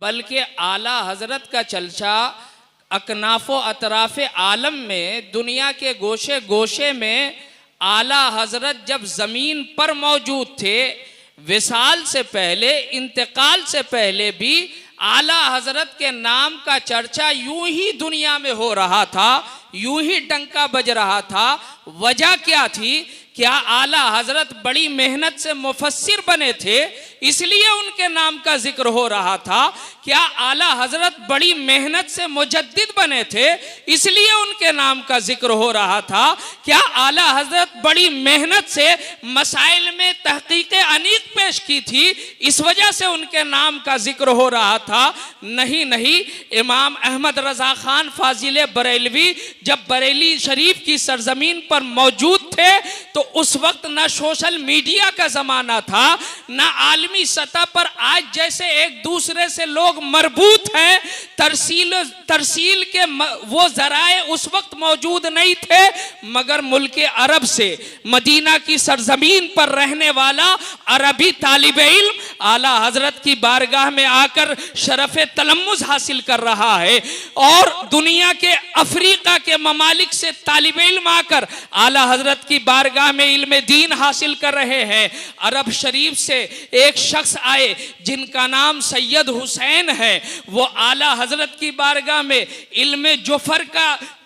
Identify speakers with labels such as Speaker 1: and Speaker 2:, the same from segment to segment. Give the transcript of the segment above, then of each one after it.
Speaker 1: बल्कि आला हजरत का चर्चा अकनाफ़ो अतराफ़ आलम में, दुनिया के गोशे गोशे में आला हजरत जब ज़मीन पर मौजूद थे, विसाल से पहले, इंतकाल से पहले भी आला हजरत के नाम का चर्चा यूं ही दुनिया में हो रहा था, यूं ही डंका बज रहा था। वजह क्या थी? क्या आला हजरत बड़ी मेहनत से मुफस्सिर बने थे इसलिए उनके नाम का जिक्र हो रहा था? क्या आला हजरत बड़ी मेहनत से मुजद्दिद बने थे इसलिए उनके नाम का जिक्र हो रहा था? क्या आला हजरत बड़ी मेहनत से मसाइल में तहकीक अनीक पेश की थी इस वजह से उनके नाम का जिक्र हो रहा था? नहीं नहीं, इमाम अहमद रजा खान फाजिल बरेलवी जब बरेली शरीफ की सरजमीन पर मौजूद थे तो उस वक्त ना सोशल मीडिया का जमाना था, ना आलमी सतह पर आज जैसे एक दूसरे से लोग मरबूत हैं। तरसील के वो जराए उस वक्त मौजूद नहीं थे, मगर मुल्के अरब से मदीना की सरजमीन पर रहने वाला अरबी तालिब इल्म आला हजरत की बारगाह में आकर शरफ़े तलम्मुज़ हासिल कर रहा है, और दुनिया के अफ्रीका के ममालिक से तालिब इल्म आकर आला हजरत की बारगाह में इल्म दीन हासिल कर रहे हैं। अरब शरीफ से एक शख्स आए जिनका नाम सैयद हुसैन है, वो आला हजरत की बारगाह में इल्म जुफर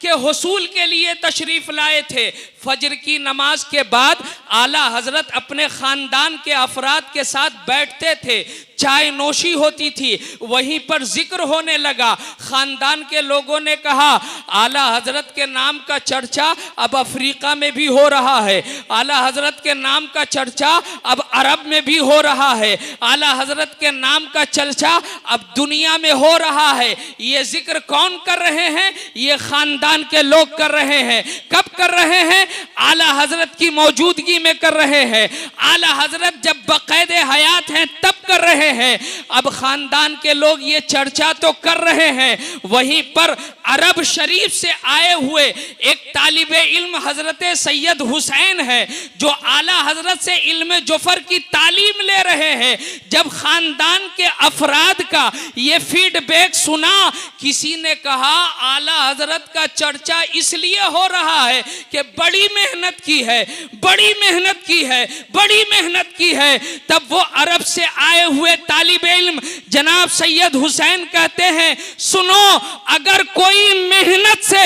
Speaker 1: के हुसूल के लिए तशरीफ लाए थे। फजर की नमाज के बाद आला हजरत अपने खानदान के अफराद के साथ बैठते थे, चाय नोशी होती थी, वहीं पर जिक्र होने लगा। खानदान के लोगों ने कहा आला हजरत के नाम का चर्चा अब अफ्रीका में भी हो रहा है, आला हजरत के नाम का चर्चा अब अरब में भी हो रहा है, आला हजरत के नाम का चर्चा अब दुनिया में हो रहा है। ये जिक्र कौन कर रहे हैं? ये खानदान के लोग कर रहे हैं। कब कर रहे हैं? आला हजरत की मौजूदगी में कर रहे हैं। आला हजरत जब बकायदे हयात हैं तब कर रहे हैं। अब खानदान के लोग ये चर्चा तो कर रहे हैं, वहीं पर अरब शरीफ से आए हुए एक तालिबे इल्म हजरत सैयद हुसैन है जो आला हजरत से इल्म जुफर की तालीम ले रहे हैं। जब खानदान के अफराद का ये फीडबैक सुना, किसी ने कहा आला हजरत का चर्चा इसलिए हो रहा है कि बड़ी मेहनत की है, बड़ी मेहनत की है, बड़ी मेहनत की है। तब वो अरब से आए हुए तालिब इल्म जनाब सैयद हुसैन कहते हैं, सुनो, अगर कोई मेहनत से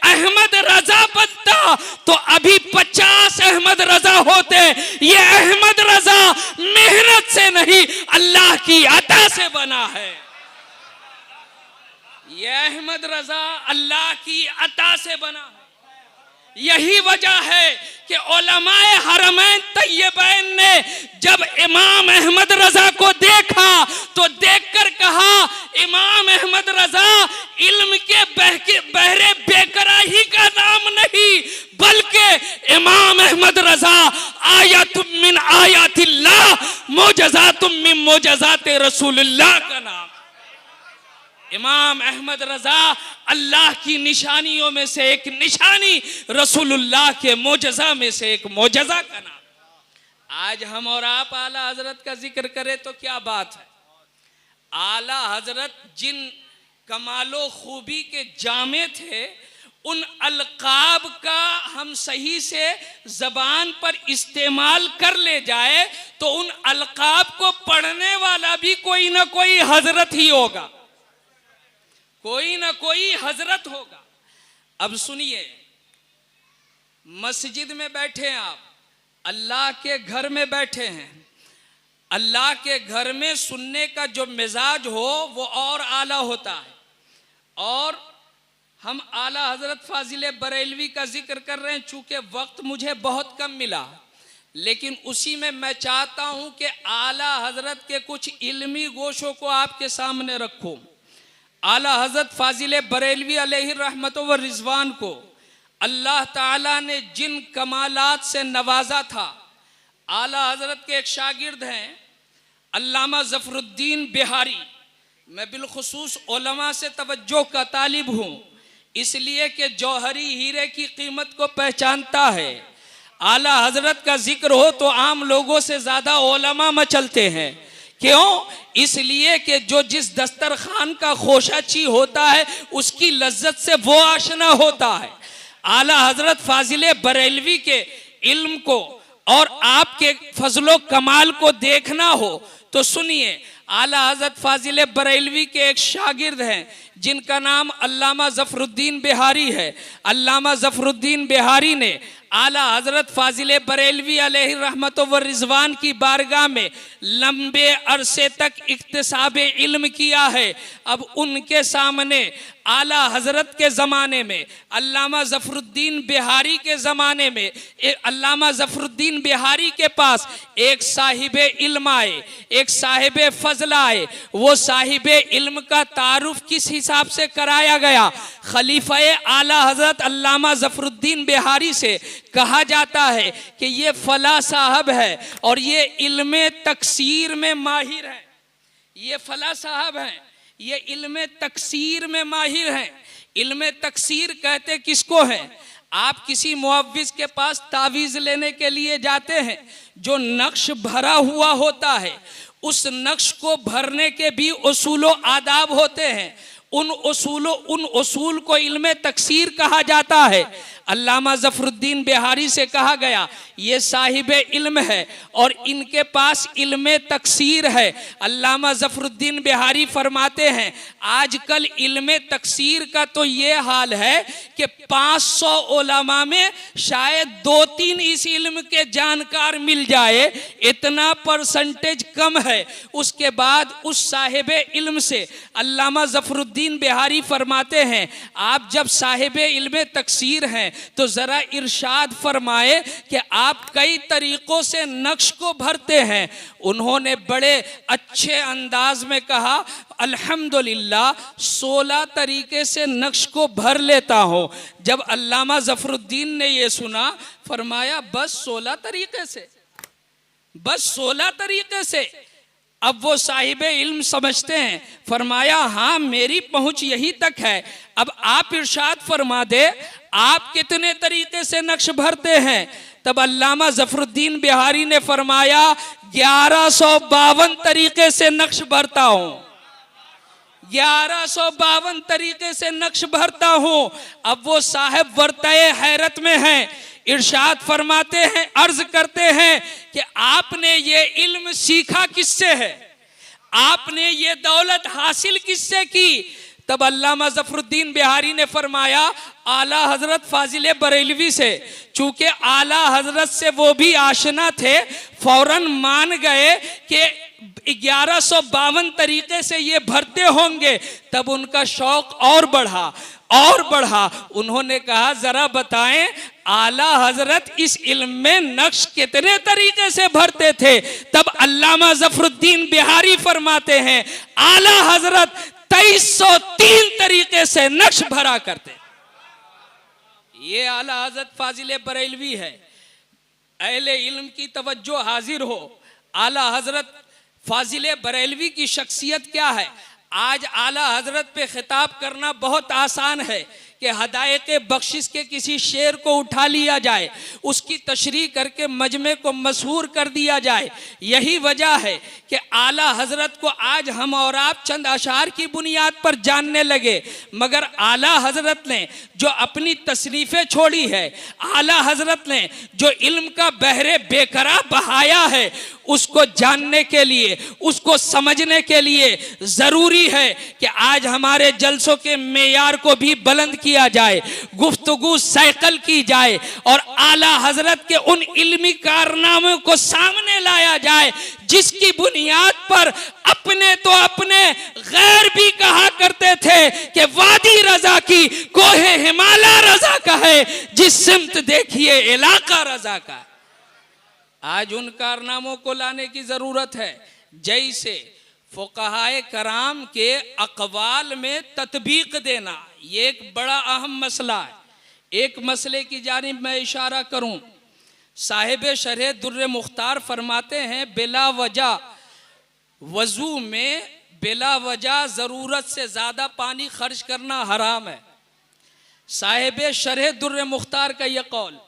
Speaker 1: अहमद रजा बनता तो अभी 50 अहमद रजा होते। ये अहमद रजा मेहनत से नहीं, अल्लाह की अता से बना है। ये अहमद रजा अल्लाह की अता से बना है। यही वजह है कि उलमाए हरमैन तैयबैन ने जब इमाम अहमद रजा को देखा तो देखकर कहा, इमाम अहमद रजा इल्म के बहरे बेकराही का नाम नहीं, बल्कि इमाम अहमद रजा आयतुम मिन आयातिल्लाह मुजज़ातुम मिन मुजज़ाते रसूलुल्लाह का नाम। इमाम अहमद रजा अल्लाह की निशानियों में से एक निशानी, रसूलुल्लाह के मोजज़ा में से एक मोजज़ा का नाम। आज हम और आप आला हजरत का जिक्र करें तो क्या बात है। आला हजरत जिन कमालो खूबी के जामे थे, उन अलकाब का हम सही से जबान पर इस्तेमाल कर ले जाए तो उन अलकाब को पढ़ने वाला भी कोई ना कोई हजरत ही होगा, कोई ना कोई हजरत होगा। अब सुनिए, मस्जिद में बैठे हैं आप, अल्लाह के घर में बैठे हैं, अल्लाह के घर में सुनने का जो मिजाज हो वो और आला होता है। और हम आला हजरत फाजिल बरेलवी का जिक्र कर रहे हैं, चूंकि वक्त मुझे बहुत कम मिला, लेकिन उसी में मैं चाहता हूं कि आला हजरत के कुछ इल्मी गोशों को आपके सामने रखूं। आला हजरत फाजिल बरेलवी अलैहि रहमत व रिजवान को अल्लाह ताला ने जिन कमालात से नवाजा था, आला हजरत के एक शागिर्द हैं अल्लामा ज़फ़रुद्दीन बिहारी। मैं बिलखुसूस उलमा से तवज्जो का तालिब हूँ, इसलिए कि जौहरी हीरे की कीमत को पहचानता है। आला हजरत का जिक्र हो तो आम लोगों से ज़्यादा उलमा मचलते हैं, क्यों? इसलिए कि जो जिस दस्तरखान का खोशाची होता है उसकी लज्जत से वो आशना होता है। आला हजरत फाजिले बरेलवी के इल्म को और आपके फजलो कमाल को देखना हो तो सुनिए, आला हजरत फाजिले बरेलवी के एक शागिर्द हैं जिनका नाम अल्लामा ज़फ़रुद्दीन बिहारी है। अल्लामा ज़फ़रुद्दीन बिहारी ने आला हजरत फाजिले बरेलवी अलैहि रहमत व रिजवान की बारगाह में लंबे अरसे तक इक्तिसाब इल्म किया है। अब उनके सामने आला हजरत के ज़माने में, अल्लामा ज़फ़रुद्दीन बिहारी के ज़माने में, अल्लामा ज़फ़रुद्दीन बिहारी के पास एक साहिब इल्म आए, एक साहिब फजल आए। वो साहिब इल्म का तारुफ किस हिसाब से कराया गया? खलीफा आला हजरत अल्लामा ज़फ़रुद्दीन बिहारी से कहा जाता है कि ये फला साहब है और ये इल्म तकसीर में माहिर है। ये फला साहब हैं, ये इल्म तकसीर में माहिर हैं। इल्म तकसीर कहते किसको हैं? आप किसी मुअव्विज़ के पास तावीज़ लेने के लिए जाते हैं, जो नक्श भरा हुआ होता है उस नक्श को भरने के भी उसूलो आदाब होते हैं। उन उसूल को इल्म तकसीर कहा जाता है। अल्लामा ज़फ़रुद्दीन बिहारी से कहा गया ये साहिब इल्म है और इनके पास इल्म तकसीर है। अल्लामा ज़फ़रुद्दीन बिहारी फरमाते हैं आजकल इल्म तकसीर का तो ये हाल है कि 500 उलमा में शायद 2-3 इस इल्म के जानकार मिल जाए, इतना परसेंटेज कम है। उसके बाद उस साहिब इल्म से अल्लामा ज़फ़रुद्दीन बिहारी फरमाते हैं आप जब साहिब इल्म तकसीर हैं तो ज़रा इरशाद फरमाए कि आप कई तरीक़ों से नक्श को भरते हैं। उन्होंने बड़े अच्छे अंदाज में कहा अल्हम्दुलिल्लाह 16 तरीके से नक्श को भर लेता हूँ। जब अल्लामा ज़फ़रुद्दीन ने ये सुना फरमाया बस 16 तरीके से, बस 16 तरीके से। अब वो साहिब इल्म समझते हैं, फरमाया हाँ मेरी पहुंच यही तक है, अब आप इरशाद फरमा दे आप कितने तरीके से नक्श भरते हैं? तब अल्लामा ज़फ़रुद्दीन बिहारी ने फरमाया 1152 तरीके से नक्श भरता हूँ, 1152 तरीके से नक्श भरता हूँ। अब वो साहब वर्ताए हैरत में हैं, इरशाद फरमाते हैं, अर्ज करते हैं कि आपने ये इल्म सीखा किससे है? आपने ये दौलत हासिल किससे की? तब अल्लामा ज़फ़रुद्दीन बिहारी ने फरमाया आला हजरत फाजिले बरेलवी से। चूंकि आला हजरत से वो भी आशना थे, फौरन मान गए कि 1152 तरीके से ये भरते होंगे। तब उनका शौक और बढ़ा और बढ़ा। उन्होंने कहा जरा बताएं आला हजरत इस इल्म में नक्श कितने तरीके से भरते थे? तब अल्लामा ज़फ़रुद्दीन बिहारी फरमाते हैं आला हजरत 2303 तरीके से नक्श भरा करते। ये आला हजरत फाजिले बरेलवी है। अहले इल्म की तवज्जो हाजिर हो, आला हजरत फाजिले बरेलवी की शख्सियत क्या है? आज आला हजरत पे खिताब करना बहुत आसान है कि हदायत बख्शिश के किसी शेर को उठा लिया जाए, उसकी तशरीह करके मजमे को मशहूर कर दिया जाए। यही वजह है कि आला हजरत को आज हम और आप चंद अशार की बुनियाद पर जानने लगे, मगर आला हजरत ने जो अपनी तसरीफ़ें छोड़ी है, आला हजरत ने जो इल्म का बहरे बेकरार बहाया है, उसको जानने के लिए, उसको समझने के लिए ज़रूरी है कि आज हमारे जलसों के मेयार को भी बुलंद किया जाए, गुफ्तगू सैकल की जाए और आला हजरत के उन इल्मी कारनामों को सामने लाया जाए जिसकी बुनियाद पर अपने तो अपने गैर भी कहा करते थे कि वादी रजा की कोहे हिमालय रजा का है, जिस सिमत देखिए इलाका रजा का। आज उन कारनामों को लाने की जरूरत है जैसे फुक़हाए कराम के अक़वाल में तत्बीक देना, ये एक बड़ा अहम मसला है। एक मसले की जानिब मैं इशारा करूं, साहिब शरह दुर्र मुख्तार फरमाते हैं बिला वजह वज़ू में बिला वजह ज़रूरत से ज़्यादा पानी खर्च करना हराम है। साहिब शरह दुर्र मुख्तार का यह कौल,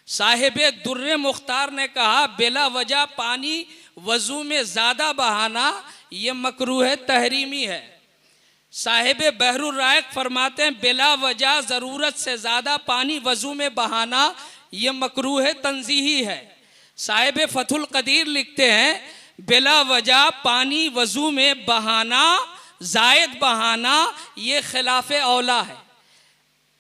Speaker 1: साहिब दुर्र मुख्तार ने कहा बिला वजह पानी वजू में ज़्यादा बहाना ये मकरूह तहरीमी है। साहिब बहरुर रायक फरमाते हैं बिला वजह ज़रूरत से ज़्यादा पानी वजू में बहाना ये मकरूह तंजीही है। साहिब फतहुल कदीर लिखते हैं बिला वजह पानी वजू में बहाना, जायद बहाना ये खिलाफ औला है।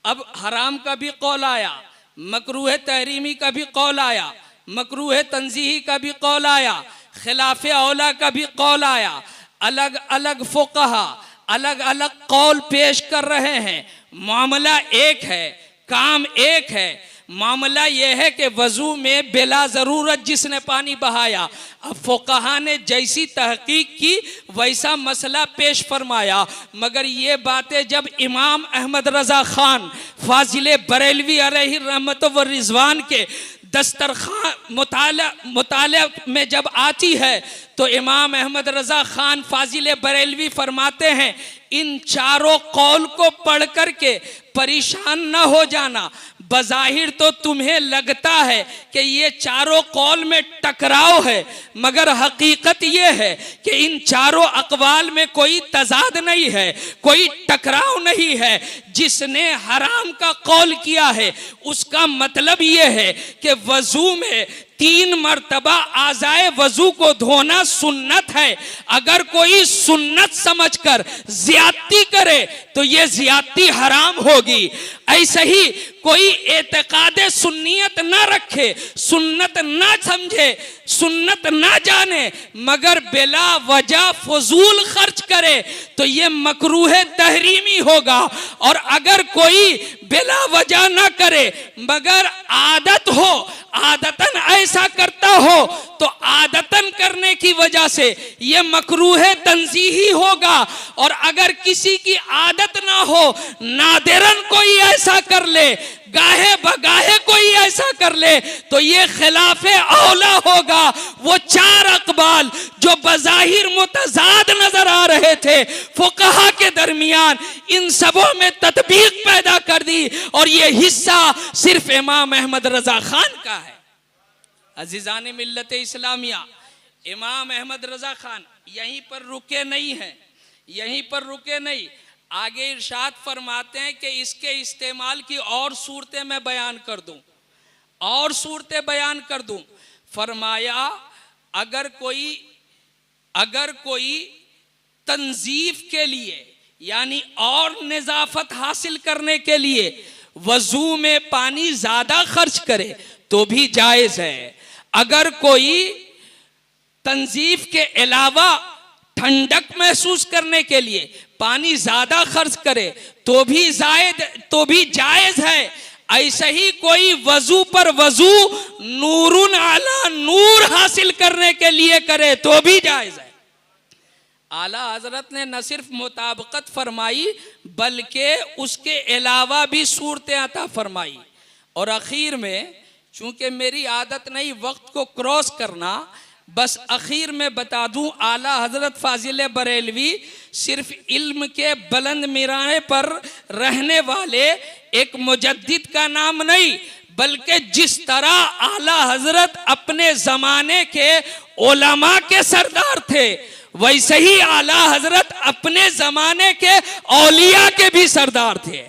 Speaker 1: अब हराम का भी कौल आया, मकरूह तहरीमी का भी कौल आया, मकरूह तंजीही का भी कौल आया, खिलाफ औला का भी कौल आया। अलग अलग फुक़हा अलग अलग कौल पेश कर रहे हैं। मामला एक है, काम एक है। मामला यह है कि वजू में बिला ज़रूरत जिसने पानी बहाया, अब फुक़हा ने जैसी तहकीक की वैसा मसला पेश फरमाया। मगर ये बातें जब इमाम अहमद रज़ा ख़ान फाजिल बरेलवी अलैहि रहमत व रिज़वान के दस्तरखान मुताला में जब आती है तो इमाम अहमद रज़ा ख़ान फाजिल बरेलवी फरमाते हैं इन चारों कौल को पढ़ कर के परेशान न हो जाना। बज़ाहिर तो तुम्हें लगता है कि ये चारों कौल में टकराव है, मगर हकीकत ये है कि इन चारों अक़वाल में कोई तज़ाद नहीं है, कोई टकराव नहीं है। जिसने हराम का कौल किया है उसका मतलब ये है कि वज़ू में 3 मरतबा आज़ाए वज़ू को धोना सुन्नत है। अगर कोई सुन्नत समझकर ज़्यादती करे तो ये ज़्यादती हराम होगी। ऐसे ही कोई एतकाद सुन्नियत ना रखे, सुन्नत ना समझे, सुन्नत ना जाने, मगर बिला वजह फजूल खर्च करे तो ये मकरूह तहरीमी होगा। और अगर कोई बिला वजह ना करे मगर आदत हो, आदतन ऐसा करता हो तो आदतन करने की वजह से ये मकरूह तंजीही होगा। और अगर किसी की आदत ना हो, नादिरन कोई ऐसा कर ले, गाहे बगाहे कोई ऐसा कर ले तो ये खिलाफे औला होगा। वो 4 अक़बाल जो बज़ाहिर मुतज़ाद नजर आ रहे थे फुक़हा के दरमियान, इन सबों में तत्बीक पैदा कर दी और ये हिस्सा सिर्फ इमाम अहमद रज़ा ख़ान का है। अज़ीज़ान मिल्लत इस्लामिया, इमाम अहमद रज़ा ख़ान यहीं पर रुके नहीं हैं, यहीं पर रुके नहीं। आगे इरशाद फरमाते हैं कि इसके इस्तेमाल की और सूरतें मैं बयान कर दूं, और सूरतें बयान कर दूं। फरमाया अगर कोई तंजीफ के लिए यानी और निजाफत हासिल करने के लिए वजू में पानी ज्यादा खर्च करे तो भी जायज है। अगर कोई तंजीफ के अलावा ठंडक महसूस करने के लिए पानी ज्यादा खर्च करे तो भी जायज है। ऐसे ही कोई वजू पर वजू नूरुन आला नूर हासिल करने के लिए करे तो भी जायज है। आला हजरत ने न सिर्फ मुताबकत फरमाई बल्कि उसके अलावा भी सूरतें अता फरमाई। और आखिर में चूंकि मेरी आदत नहीं वक्त को क्रॉस करना, बस आखिर में बता दूं आला हजरत फाजिल बरेलवी सिर्फ इल्म के बुलंद मीराने पर रहने वाले एक मुजद्दिद का नाम नहीं, बल्कि जिस तरह आला हजरत अपने जमाने के उलमा के सरदार थे वैसे ही आला हजरत अपने जमाने के औलिया के भी सरदार थे।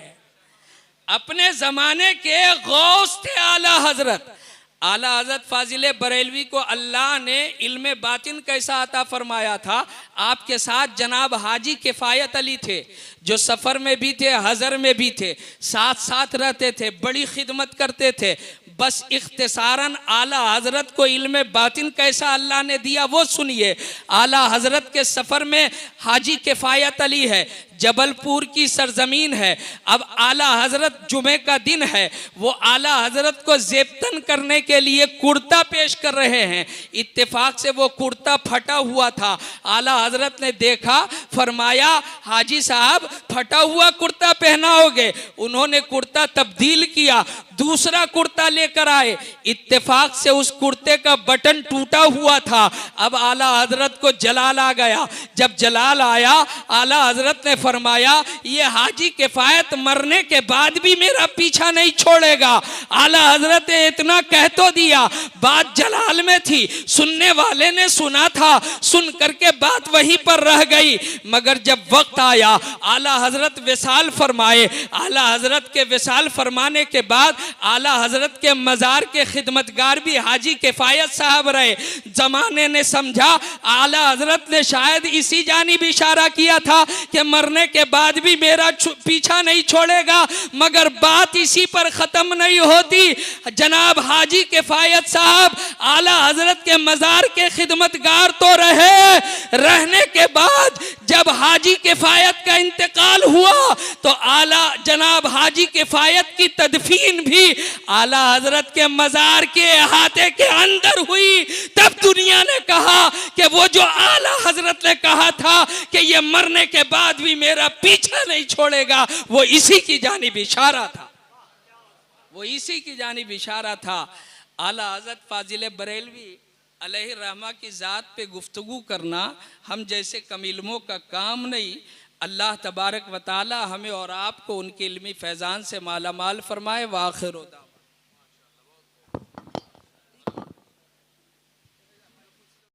Speaker 1: अपने जमाने के गौस थे आला हजरत। आला हजरत फाजिल बरेलवी को अल्लाह ने इल्म बातिन कैसा अता फरमाया था। आपके साथ जनाब हाजी किफ़ायत अली थे जो सफ़र में भी थे, हज़र में भी थे, साथ साथ रहते थे, बड़ी खिदमत करते थे। बस इख्तिसारन आला हजरत को इल्म बातिन कैसा अल्लाह ने दिया वो सुनिए। आला हजरत के सफ़र में हाजी किफ़ायत अली है, जबलपुर की सरजमीन है। अब आला हजरत जुमे का दिन है, वो आला हजरत को ज़ेबतन करने के लिए कुर्ता पेश कर रहे हैं। इत्तेफाक से वो कुर्ता फटा हुआ था। आला हजरत ने देखा, फरमाया हाजी साहब फटा हुआ कुर्ता पहनाओगे? उन्होंने कुर्ता तब्दील किया, दूसरा कुर्ता लेकर लेकर आए। इत्तेफाक से उस कुर्ते का बटन टूटा हुआ था। अब आला हजरत को जलाल आ गया। जब जलाल आया, आला हजरत ने फरमाया ये हाजी किफायत मरने के बाद भी मेरा पीछा नहीं छोड़ेगा। आला हजरत ने इतना कह तो दिया, बात जलाल में थी, सुनने वाले ने सुना था, सुन करके बात वहीं पर रह गई। मगर जब वक्त आया, आला हजरत विसाल फरमाए। आला हजरत के विसाल फरमाने के बाद आला हजरत के मजार के खिदमतगार भी हाजी किफायत साहब रहे। जमाने ने समझा आला हजरत ने शायद इसी जानिब इशारा किया था कि मरने के बाद भी मेरा पीछा नहीं छोड़ेगा। मगर बात इसी पर खत्म नहीं होती। जनाब हाजी किफायत साहब आला हजरत के मजार के खिदमतगार तो रहे, रहने के बाद जब हाजी किफायत का इंतकाल हुआ तो आला जनाब हाजी किफायत की तदफीन भी आला हजरत के मजार के अहाते के अंदर हुई। तब दुनिया ने कहा कि वो जो आला हजरत ने कहा था कि ये मरने के बाद भी मेरा पीछा नहीं छोड़ेगा, वो इसी की जानिब इशारा था, वो इसी की जानिब इशारा था। आला हजरत फाजिल बरेलवी अलैहि रहमा की ज़ात पे गुफ्तगू करना हम जैसे कमीलमों का काम नहीं। अल्लाह तबारक व तआला हमें और आपको उनके इल्मी फैज़ान से माला माल फरमाए। व आखिर